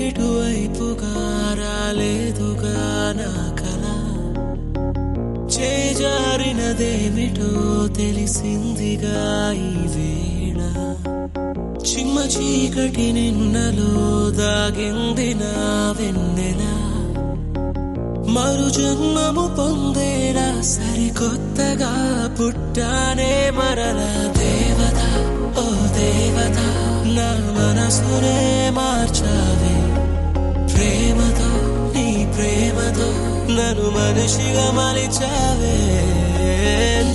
ఇటువైపుగా రాలేదుగా నా కల చేజారినదేమిటో తెలిసిందిగా ఈ వేళ చిమ్మ చీకటి నిన్నలో దాగింది నా వెన్నెల మరు జన్మము పొందేలా సరికొత్తగా పుట్టానే మరలా దేవత ఓ దేవత నా మనసునే మార్చావే ప్రేమతో నీ ప్రేమతో నన్ను మనిషిగా మలిచావే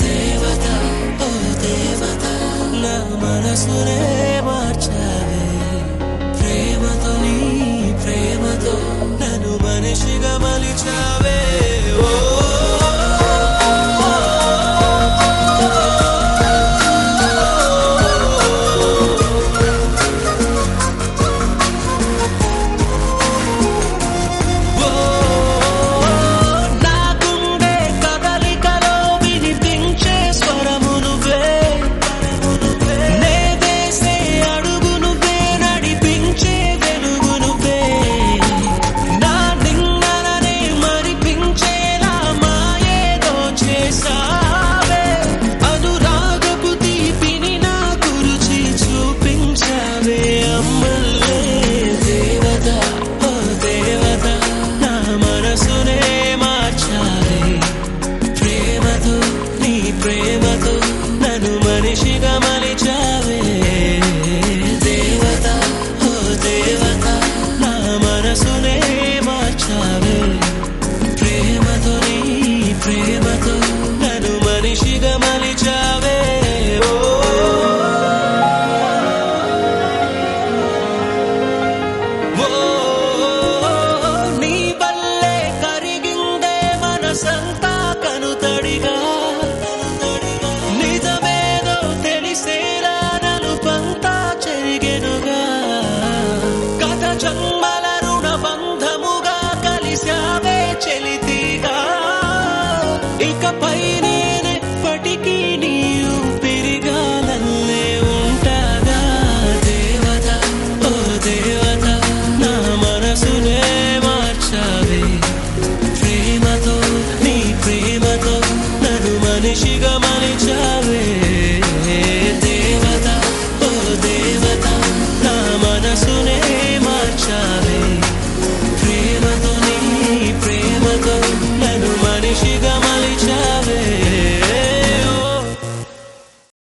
దేవత ఓ దేవత నా మనసునే మార్చావే ప్రేమతో నీ ప్రేమతో నన్ను మనిషిగా మలిచావే